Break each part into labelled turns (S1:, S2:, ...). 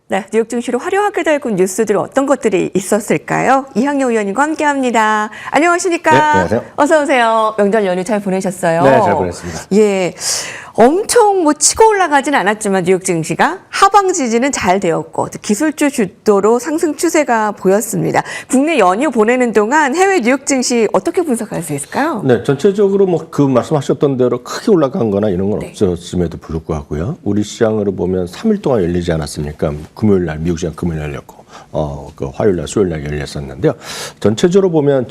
S1: 네, 뉴욕 증시를 화려하게 달군 뉴스들 어떤 것들이 있었을까요? 이항여 의원님과 함께합니다. 안녕하십니까?
S2: 네, 안녕하세요.
S1: 어서 오세요. 명절 연휴 잘 보내셨어요?
S2: 네, 잘 보냈습니다.
S1: 예, 엄청 치고 올라가진 않았지만 뉴욕 증시가 하방 지지는 잘 되었고 기술주 주도로 상승 추세가 보였습니다. 국내 연휴 보내는 동안 해외 뉴욕 증시 어떻게 분석할 수 있을까요?
S2: 네, 전체적으로 그 말씀하셨던 대로 크게 올라간 거나 이런 건 없었음에도 불구하고요. 우리 시장으로 보면 3일 동안 열리지 않았습니까? 금요일 날, 미국 시장 금요일 날 열렸고, 그 화요일 날, 수요일 날 열렸었는데요. 전체적으로 보면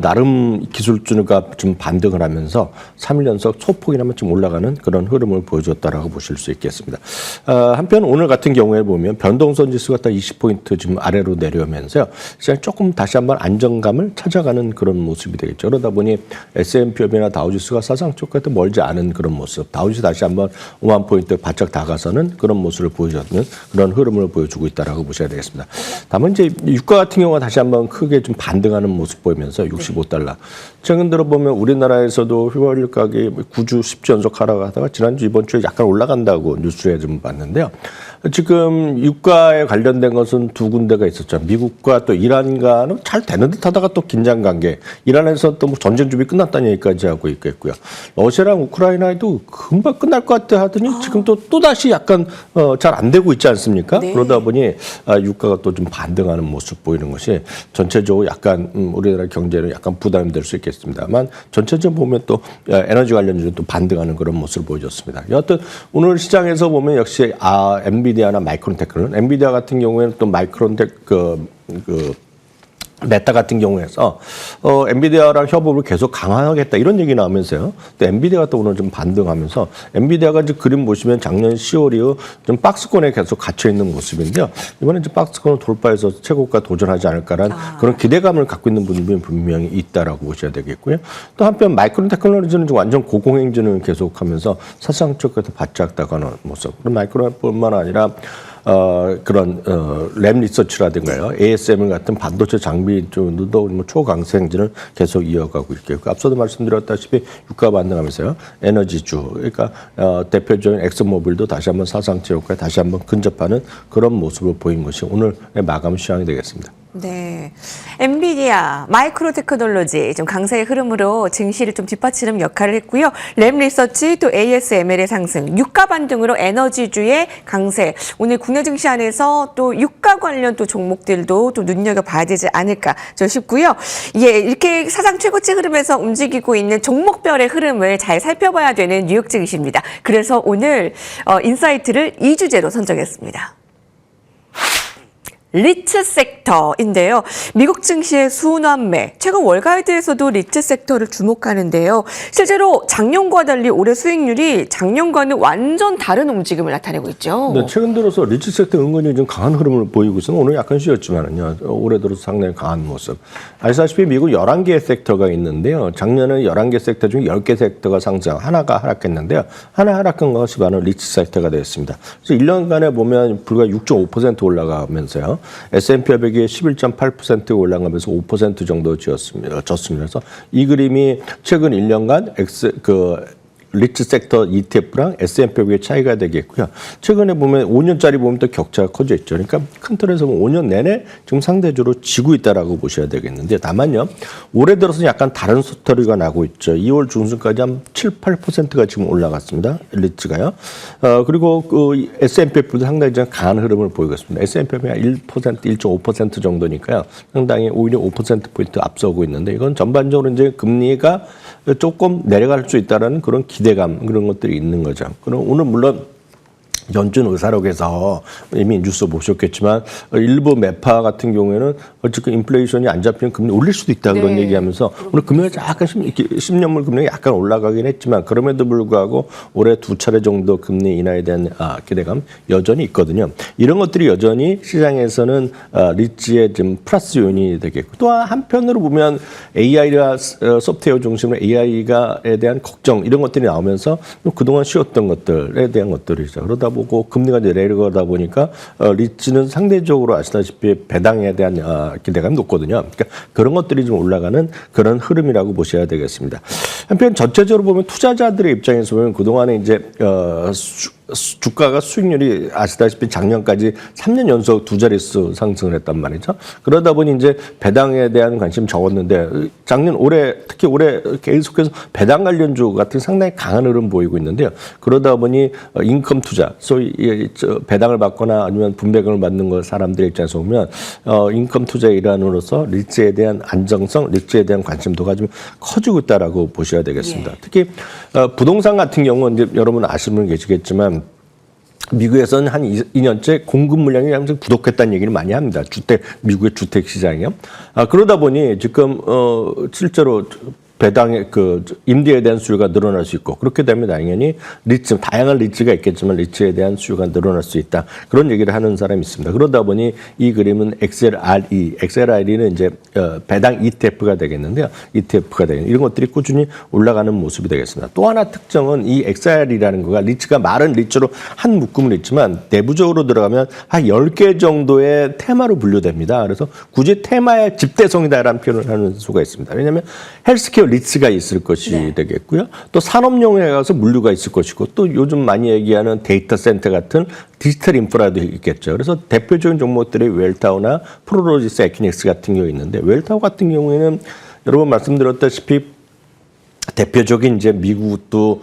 S2: 나름 기술주가 좀 반등을 하면서 3일 연속 소폭이나마 좀 올라가는 그런 흐름을 보여줬다라고 보실 수 있겠습니다. 한편 오늘 같은 경우에 보면 변동성 지수가 딱 20포인트 지금 아래로 내려오면서요. 시장이 조금 다시 한번 안정감을 찾아가는 그런 모습이 되겠죠. 그러다 보니 S&P업이나 다우지수가 사상 초까지 멀지 않은 그런 모습. 다우지수 다시 한번 5만 포인트 바짝 다가서는 그런 모습을 보여주는 그런 흐름을 보여주고 있다라고 보셔야 되겠습니다. 다만 이제 유가 같은 경우가 다시 한번 크게 좀 반등하는 모습 보이면서 65달러. 최근 들어 보면 우리나라에서도 휘발유 가격이 9주 10주 연속 하락하다가 지난주 이번 주에 약간 올라간다고 뉴스에 좀 봤는데요. 지금 유가에 관련된 것은 두 군데가 있었죠. 미국과 또 이란과는 잘 되는 듯 하다가 또 긴장 관계. 이란에서 또 전쟁 준비 끝났다는 얘기까지 하고 있겠고요. 러시아랑 우크라이나에도 금방 끝날 것 같아 하더니 지금 또 다시 약간 잘 안 되고 있지 않습니까?
S1: 네.
S2: 그러다 보니 유가가 또 좀 반등하는 모습 보이는 것이 전체적으로 약간 우리나라 경제는 약간 부담이 될 수 있겠습니다만 전체적으로 보면 또 에너지 관련주는 또 반등하는 그런 모습을 보여줬습니다. 여하튼 오늘 시장에서 보면 역시 엔비디아나 마이크론 테크는 엔비디아 같은 경우에는 또 마이크론 테크 메타 같은 경우에서 엔비디아랑 협업을 계속 강화하겠다 이런 얘기 나오면서요. 또 엔비디아가 또 오늘 좀 반등하면서 엔비디아가 이제 그림 보시면 작년 10월 이후 좀 박스권에 계속 갇혀 있는 모습인데요. 이번에 이제 박스권을 돌파해서 최고가 도전하지 않을까라는 그런 기대감을 갖고 있는 분들이 분명히 있다라고 보셔야 되겠고요. 또 한편 마이크론 테크놀로지는 좀 완전 고공행진을 계속하면서 사상 쪽에서 바짝 다가오는 모습. 그럼 마이크론뿐만 아니라 그런 램 리서치라든가요, ASML 같은 반도체 장비 쪽도 초강세 행진을 계속 이어가고 있겠고, 앞서도 말씀드렸다시피 유가 반등하면서요, 에너지주, 그러니까 대표적인 엑슨모빌도 다시 한번 사상 최고가에 다시 한번 근접하는 그런 모습을 보인 것이 오늘의 마감 시황이 되겠습니다.
S1: 네, 엔비디아, 마이크로 테크놀로지 좀 강세의 흐름으로 증시를 좀 뒷받치는 역할을 했고요. 램 리서치 또 ASML의 상승, 유가 반등으로 에너지주의 강세. 오늘 국내 증시 안에서 또 유가 관련 또 종목들도 또 눈여겨봐야 되지 않을까 싶고요. 예, 이렇게 사상 최고치 흐름에서 움직이고 있는 종목별의 흐름을 잘 살펴봐야 되는 뉴욕 증시입니다. 그래서 오늘 인사이트를 2주제로 선정했습니다. 리츠 섹터인데요. 미국 증시의 순환매, 최근 월가이드에서도 리츠 섹터를 주목하는데요. 실제로 작년과 달리 올해 수익률이 작년과는 완전 다른 움직임을 나타내고 있죠.
S2: 네, 최근 들어서 리츠 섹터 은근히 좀 강한 흐름을 보이고 있어요. 오늘 약간 쉬었지만은요. 올해 들어서 상당히 강한 모습. 아시다시피 미국 11개 섹터가 있는데요. 작년에 11개 섹터 중에 10개 섹터가 상승, 하나가 하락했는데요. 하나 하락한 것이 바로 리츠 섹터가 되었습니다. 그래서 1년간에 보면 불과 6.5% 올라가면서요. S&P 500이 11.8% 올라가면서 5% 정도 졌습니다. 그래서 이 그림이 최근 1년간 리츠 섹터 ETF랑 S&P 500의 차이가 되겠고요. 최근에 보면 5년짜리 보면 또 격차가 커져 있죠. 그러니까 큰 틀에서 보면 5년 내내 지금 상대적으로 지고 있다라고 보셔야 되겠는데, 다만요, 올해 들어서 약간 다른 스토리가 나고 있죠. 2월 중순까지 한 7, 8%가 지금 올라갔습니다. 리츠가요. 그리고 그 S&P 500도 상당히 좀 강한 흐름을 보이고 있습니다. S&P 500이 1%, 1.5% 정도니까요. 상당히 오히려 5%포인트 앞서고 있는데, 이건 전반적으로 이제 금리가 조금 내려갈 수 있다는 그런 기대감, 그런 것들이 있는 거죠. 그럼 오늘 물론 연준 의사록에서 이미 뉴스 보셨겠지만 일부 매파 같은 경우에는 어쨌든 인플레이션이 안 잡히면 금리 올릴 수도 있다 그런
S1: 네.
S2: 얘기하면서 오늘 금리가 약간 10년물 금리가 약간 올라가긴 했지만 그럼에도 불구하고 올해 2차례 정도 금리 인하에 대한 기대감 여전히 있거든요. 이런 것들이 여전히 시장에서는 리츠의 좀 플러스 요인이 되겠고, 또 한편으로 보면 AI가 소프트웨어 중심으로 AI가에 대한 걱정 이런 것들이 나오면서 그동안 쉬었던 것들에 대한 것들이죠. 그러다 보고 금리가 내려가다 보니까 리츠는 상대적으로 아시다시피 배당에 대한 기대감이 높거든요. 그러니까 그런 것들이 좀 올라가는 그런 흐름이라고 보셔야 되겠습니다. 한편 전체적으로 보면 투자자들의 입장에서 보면 그동안에 이제 주가가 수익률이 아시다시피 작년까지 3년 연속 두 자릿수 상승을 했단 말이죠. 그러다 보니 이제 배당에 대한 관심이 적었는데 작년 올해 특히 올해 계속해서 배당 관련주 같은 상당히 강한 흐름 보이고 있는데요. 그러다 보니 인컴 투자, 소위 배당을 받거나 아니면 분배금을 받는 거 사람들의 입장에서 보면 인컴 투자의 일환으로서 리츠에 대한 안정성, 리츠에 대한 관심도가 좀 커지고 있다라고 보셔야 되겠습니다. 특히 부동산 같은 경우는 이제 여러분 아시는 분 계시겠지만 미국에서는 한 2년째 공급 물량이 항상 부족했다는 얘기를 많이 합니다. 미국의 주택 시장이요. 그러다 보니 지금 실제로 배당의 임대에 대한 수요가 늘어날 수 있고 그렇게 되면 당연히 다양한 리츠가 있겠지만 리츠에 대한 수요가 늘어날 수 있다. 그런 얘기를 하는 사람이 있습니다. 그러다 보니 이 그림은 XLRE는 이제 배당 ETF가 되겠는데요. 이런 것들이 꾸준히 올라가는 모습이 되겠습니다. 또 하나 특징은 이 XLR이라는 거가 리츠가 마른 리츠로 한 묶음은 있지만 내부적으로 들어가면 한 10개 정도의 테마로 분류됩니다. 그래서 굳이 테마의 집대성이다라는 표현을 하는 수가 있습니다. 왜냐하면 헬스케어 리츠가 있을 것이 되겠고요. 또 산업용에 가서 물류가 있을 것이고 또 요즘 많이 얘기하는 데이터 센터 같은 디지털 인프라도 있겠죠. 그래서 대표적인 종목들이 웰타워나 프로로지스, 에퀴닉스 같은 경우 있는데 웰타워 같은 경우에는 여러분 말씀드렸다시피 대표적인 이제 미국도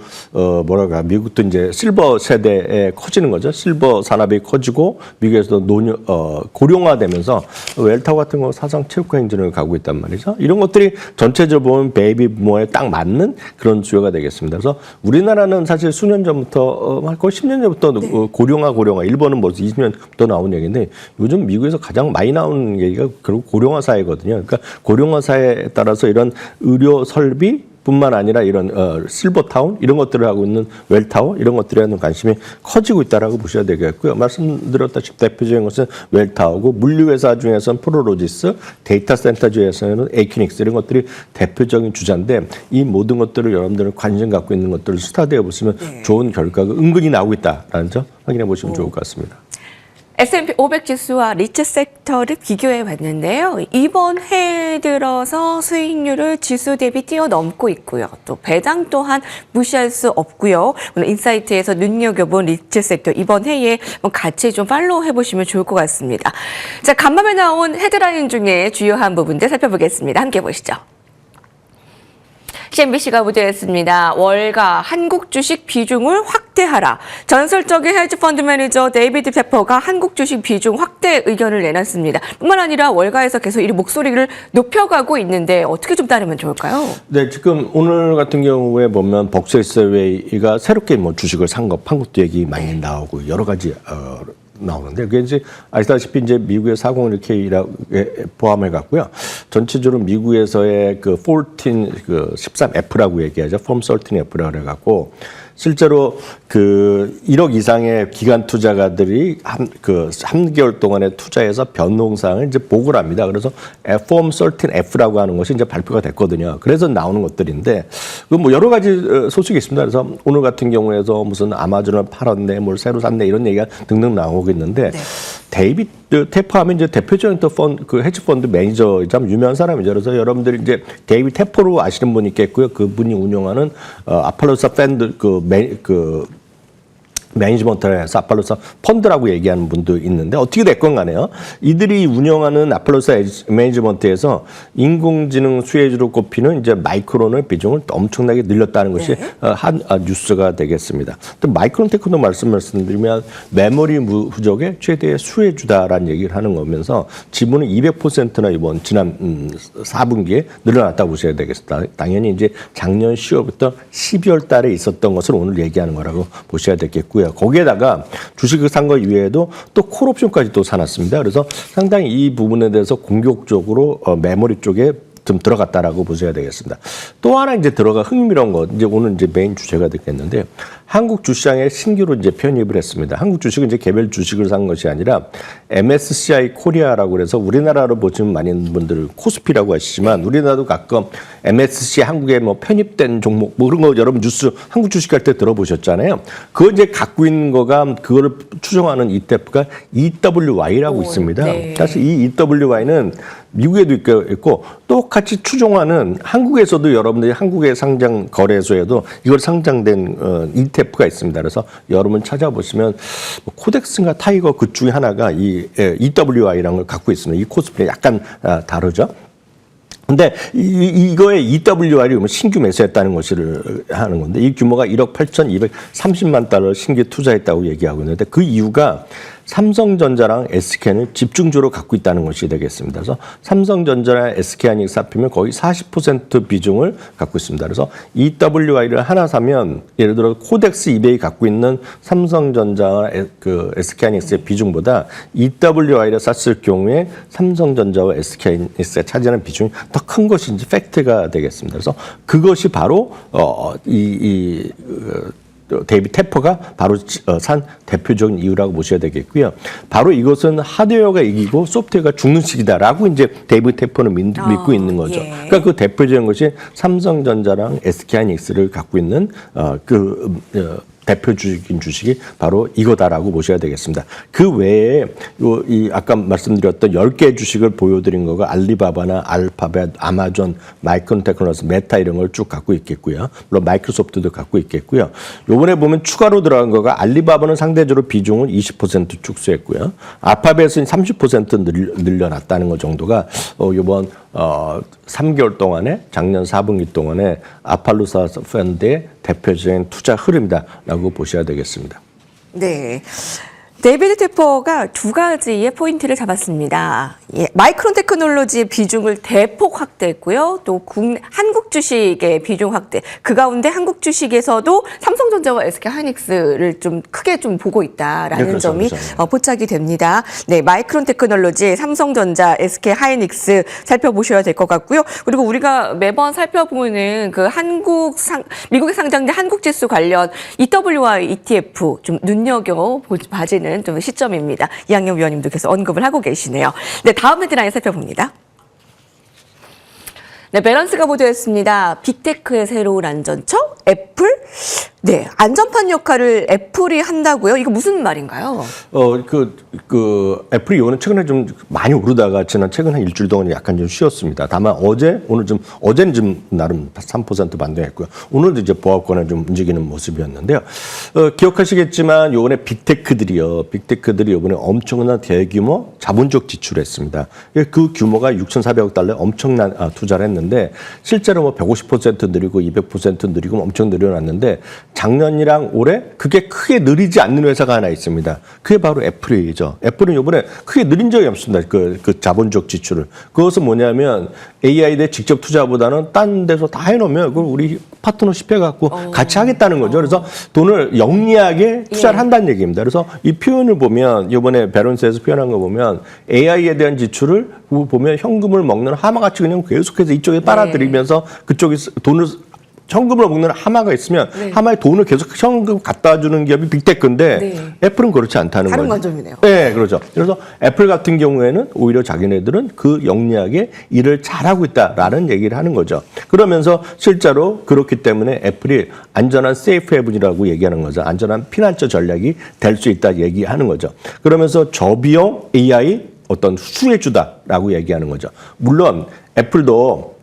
S2: 미국도 이제 실버 세대에 커지는 거죠. 실버 산업이 커지고 미국에서도 고령화되면서 웰타워 같은 거 사상 최고가 행진을 가고 있단 말이죠. 이런 것들이 전체적으로 보면 베이비 부모에 딱 맞는 그런 수요가 되겠습니다. 그래서 우리나라는 사실 수년 전부터 거의 10년 전부터 고령화 일본은 벌써 20년부터 나온 얘기인데 요즘 미국에서 가장 많이 나오는 얘기가 결국 고령화 사회거든요. 그러니까 고령화 사회에 따라서 이런 의료 설비 뿐만 아니라 이런 실버타운 이런 것들을 하고 있는 웰타워 이런 것들에 대한 관심이 커지고 있다라고 보셔야 되겠고요. 말씀드렸다시피 대표적인 것은 웰타워고 물류회사 중에서는 프로로지스, 데이터 센터 중에서는 에퀴닉스 이런 것들이 대표적인 주자인데 이 모든 것들을 여러분들은 관심 갖고 있는 것들을 스타디해 보시면 좋은 결과가 은근히 나오고 있다라는 점 확인해 보시면 좋을 것 같습니다.
S1: S&P 500 지수와 리츠 섹터를 비교해 봤는데요. 이번 해에 들어서 수익률을 지수 대비 뛰어넘고 있고요. 또 배당 또한 무시할 수 없고요. 오늘 인사이트에서 눈여겨본 리츠 섹터 이번 해에 같이 좀 팔로우 해보시면 좋을 것 같습니다. 자, 간밤에 나온 헤드라인 중에 주요한 부분들 살펴보겠습니다. 함께 보시죠. CNBC가 보도했습니다. 월가 한국 주식 비중을 확대하라. 전설적인 헤지 펀드 매니저 데이비드 페퍼가 한국 주식 비중 확대 의견을 내놨습니다. 뿐만 아니라 월가에서 계속 이 목소리를 높여가고 있는데 어떻게 좀 따르면 좋을까요?
S2: 네, 지금 오늘 같은 경우에 보면 벅세스웨이가 새롭게 주식을 산 것도 얘기 많이 나오고 여러 가지 나오는데 그게 이제 아시다시피 이제 미국의 401K를 포함해 갖고요. 전체적으로 미국에서의 13F라고 얘기하죠. 폼 13F라고 그래 갖고 실제로 1억 이상의 기관 투자가들이 3개월 동안의 투자에서 변동사항을 이제 보고를 합니다. 그래서 Form 13F라고 하는 것이 이제 발표가 됐거든요. 그래서 나오는 것들인데, 여러 가지 소식이 있습니다. 그래서 오늘 같은 경우에서 무슨 아마존을 팔았네, 뭘 새로 샀네, 이런 얘기가 등등 나오고 있는데, 데이비드 테퍼하면 이제 대표적인 헤지 펀드 매니저 참 유명한 사람이죠. 그래서 여러분들이 이제 데이비드 테퍼로 아시는 분이 있겠고요. 그분이 운영하는 아팔로사 펀드 매니지먼트를 해서 아팔로사 펀드라고 얘기하는 분도 있는데 어떻게 됐건 간에요. 이들이 운영하는 아팔로사 매니지먼트에서 인공지능 수혜주로 꼽히는 이제 마이크론의 비중을 엄청나게 늘렸다는 것이 한 뉴스가 되겠습니다. 또 마이크론 테크노 말씀드리면 메모리 부족의 최대의 수혜주다라는 얘기를 하는 거면서 지분은 200%나 이번 지난 4분기에 늘어났다고 보셔야 되겠습니다. 당연히 이제 작년 10월부터 12월 달에 있었던 것을 오늘 얘기하는 거라고 보셔야 되겠고요. 거기에다가 주식을 산 거 이외에도 또 콜옵션까지 또 사놨습니다. 그래서 상당히 이 부분에 대해서 공격적으로 메모리 쪽에 좀 들어갔다라고 보셔야 되겠습니다. 또 하나 이제 흥미로운 거, 이제 오늘 이제 메인 주제가 되겠는데, 한국 주시장에 신규로 이제 편입을 했습니다. 한국 주식은 이제 개별 주식을 산 것이 아니라 MSCI 코리아라고 그래서 우리나라로 보시면 많은 분들 코스피라고 하시지만 우리나라도 가끔 MSCI 한국에 편입된 종목 그런 거 여러분 뉴스 한국 주식 할 때 들어보셨잖아요. 그거 이제 갖고 있는 거가 그거를 추정하는 ETF가 EWY라고 있습니다. 사실 이 EWY는 미국에도 있고 또 똑같이 추종하는 한국에서도 여러분들이 한국의 상장 거래소에도 이걸 상장된 ETF가 있습니다. 그래서 여러분 찾아보시면 코덱스인가 타이거 그 중에 하나가 이 EWI라는 걸 갖고 있습니다. 이 코스프레 약간 다르죠. 근데 이거의 EWR이 신규 매수했다는 것을 하는 건데 이 규모가 1억 8,230만 달러 신규 투자했다고 얘기하고 있는데 그 이유가 삼성전자랑 SK는 집중적으로 갖고 있다는 것이 되겠습니다. 그래서 삼성전자랑 SK하이닉스 합치면 거의 40% 비중을 갖고 있습니다. 그래서 EWI를 하나 사면 예를 들어 코덱스 이베이 갖고 있는 삼성전자와 그 SK하이닉스의 비중보다 EWI를 샀을 경우에 삼성전자와 SK하이닉스가 차지하는 비중이 더 큰 것이 이제 팩트가 되겠습니다. 그래서 그것이 바로 데이비 테퍼가 바로 산 대표적인 이유라고 보셔야 되겠고요. 바로 이것은 하드웨어가 이기고 소프트웨어가 죽는 시기다라고 이제 데이비 테퍼는 믿고 있는 거죠.
S1: 예.
S2: 그러니까 그 대표적인 것이 삼성전자랑 SK하이닉스를 갖고 있는 대표적인 주식이 바로 이거다라고 보셔야 되겠습니다. 그 외에 이 아까 말씀드렸던 10개의 주식을 보여드린 거가 알리바바나 알파벳, 아마존, 마이크론 테크놀로지, 메타 이런 걸 쭉 갖고 있겠고요. 물론 마이크로소프트도 갖고 있겠고요. 요번에 보면 추가로 들어간 거가 알리바바는 상대적으로 비중을 20% 축소했고요. 알파벳은 30% 늘려놨다는 것 정도가 요번 3개월 동안에 작년 4분기 동안에 아팔루사 펀드의 대표적인 투자 흐름이다라고 보셔야 되겠습니다.
S1: 네. 데이비드 테퍼가 두 가지의 포인트를 잡았습니다. 예, 마이크론 테크놀로지의 비중을 대폭 확대했고요. 또 한국 주식의 비중 확대. 그 가운데 한국 주식에서도 삼성전자와 SK하이닉스를 좀 크게 좀 보고 있다라는
S2: 네, 그렇죠,
S1: 점이
S2: 그렇죠.
S1: 포착이 됩니다. 네, 마이크론 테크놀로지, 삼성전자, SK하이닉스 살펴보셔야 될 것 같고요. 그리고 우리가 매번 살펴보는 그 미국에 상장된 한국 지수 관련 EWI ETF 좀 눈여겨 봐지는 좀 시점입니다. 이학영 위원님도 계속 언급을 하고 계시네요. 네, 다음 헤드라인 살펴봅니다. 네, 밸런스가 보도했습니다. 빅테크의 새로운 안전처, 애플? 네, 안전판 역할을 애플이 한다고요? 이거 무슨 말인가요?
S2: 애플이 이거는 최근에 좀 많이 오르다가 최근 한 일주일 동안 약간 좀 쉬었습니다. 다만 어제는 좀 나름 3% 반등했고요. 오늘도 이제 보합권에 좀 움직이는 모습이었는데요. 기억하시겠지만 요번에 빅테크들이 요번에 엄청난 대규모 자본적 지출을 했습니다. 그 규모가 6,400억 달러 엄청난 투자를 했는데 실제로 뭐 150% 늘리고 200% 늘리고 엄청 늘려놨는데 작년이랑 올해 그게 크게 느리지 않는 회사가 하나 있습니다. 그게 바로 애플이죠. 애플은 이번에 크게 느린 적이 없습니다. 그 자본적 지출을. 그것은 뭐냐면 AI에 직접 투자보다는 딴 데서 다 해놓으면 그걸 우리 파트너십 해갖고 같이 하겠다는 거죠. 그래서 돈을 영리하게 투자를 한다는 얘기입니다. 그래서 이 표현을 보면 이번에 밸런스에서 표현한 거 보면 AI에 대한 지출을 보면 현금을 먹는 하마같이 그냥 계속해서 이쪽에 빨아들이면서 그쪽에 돈을 현금을 먹는 하마가 있으면 하마에 돈을 계속 현금 갖다 주는 기업이 빅테크인데 애플은 그렇지 않다는 거예요.
S1: 다른 관점이네요.
S2: 네, 그렇죠. 그래서 애플 같은 경우에는 오히려 자기네들은 그 영리하게 일을 잘하고 있다라는 얘기를 하는 거죠. 그러면서 실제로 그렇기 때문에 애플이 안전한 세이프 헤븐이라고 얘기하는 거죠. 안전한 피난처 전략이 될 수 있다 얘기하는 거죠. 그러면서 저비용 AI 어떤 수혜주다라고 얘기하는 거죠. 물론 애플도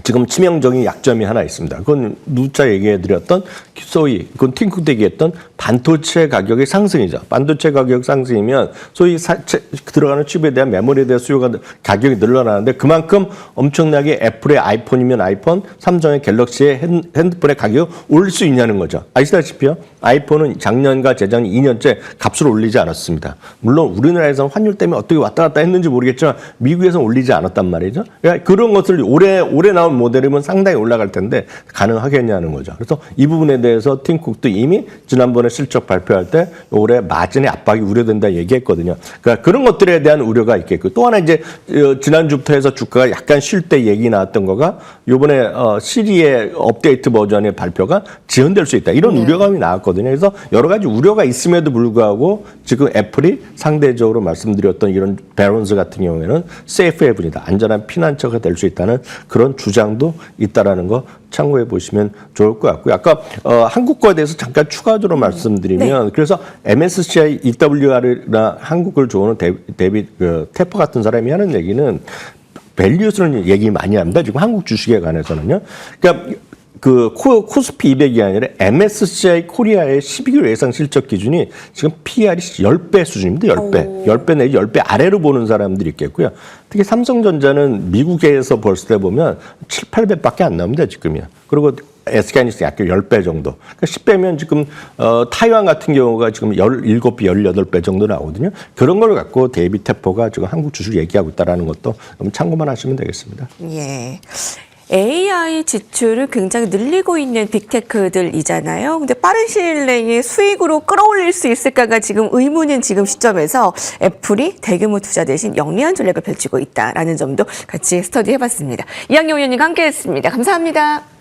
S2: 지금 치명적인 약점이 하나 있습니다. 그건 누차 얘기해드렸던 소위 그건 팀쿡도 얘기했던 반도체 가격의 상승이죠. 반도체 가격 상승이면 소위 들어가는 칩에 대한 메모리에 대한 수요가 가격이 늘어나는데 그만큼 엄청나게 애플의 아이폰이면 아이폰, 삼성의 갤럭시의 핸드폰의 가격이 오를 수 있냐는 거죠. 아시다시피요. 아이폰은 작년과 재작년 2년째 값을 올리지 않았습니다. 물론 우리나라에서는 환율 때문에 어떻게 왔다 갔다 했는지 모르겠지만 미국에서는 올리지 않았단 말이죠. 그러니까 그런 것을 올해 나온 모델이면 상당히 올라갈 텐데 가능하겠냐는 거죠. 그래서 이 부분에 대해서 팀쿡도 이미 지난번에 실적 발표할 때 올해 마진의 압박이 우려된다 얘기했거든요. 그러니까 그런 것들에 대한 우려가 있겠고 또 하나 이제 지난주부터 해서 주가가 약간 쉴 때 얘기 나왔던 거가 이번에 시리의 업데이트 버전의 발표가 지연될 수 있다. 이런 우려감이 나왔거든요. 그래서 여러 가지 우려가 있음에도 불구하고 지금 애플이 상대적으로 말씀드렸던 이런 밸런스 같은 경우에는 세이프 헤븐이다. 안전한 피난처가 될 수 있다는 그런 주장도 있다라는 거 참고해 보시면 좋을 것 같고요. 아까 한국 거에 대해서 잠깐 추가적으로 말씀드리면 그래서 MSCI EWR이나 한국을 좋아하는 테퍼 같은 사람이 하는 얘기는 밸류에서는 얘기 많이 합니다. 지금 한국 주식에 관해서는요. 그러니까 그 코스피 200이 아니라 MSCI 코리아의 12개월 예상 실적 기준이 지금 PR이 10배 수준입니다. 10배. 10배 내지 10배 아래로 보는 사람들이 있겠고요. 특히 삼성전자는 미국에서 봤을 때 보면 7, 8배밖에 안 나옵니다. 지금이요. 그리고 SK하이닉스 약 10배 정도. 그러니까 10배면 지금 타이완 같은 경우가 지금 17배, 18배 정도 나오거든요. 그런 걸 갖고 데이비 테퍼가 지금 한국 주식 얘기하고 있다는 것도 참고만 하시면 되겠습니다.
S1: 예. AI 지출을 굉장히 늘리고 있는 빅테크들이잖아요. 근데 빠른 시일 내에 수익으로 끌어올릴 수 있을까가 지금 의문인 지금 시점에서 애플이 대규모 투자 대신 영리한 전략을 펼치고 있다라는 점도 같이 스터디해봤습니다. 이학용 의원님과 함께했습니다. 감사합니다.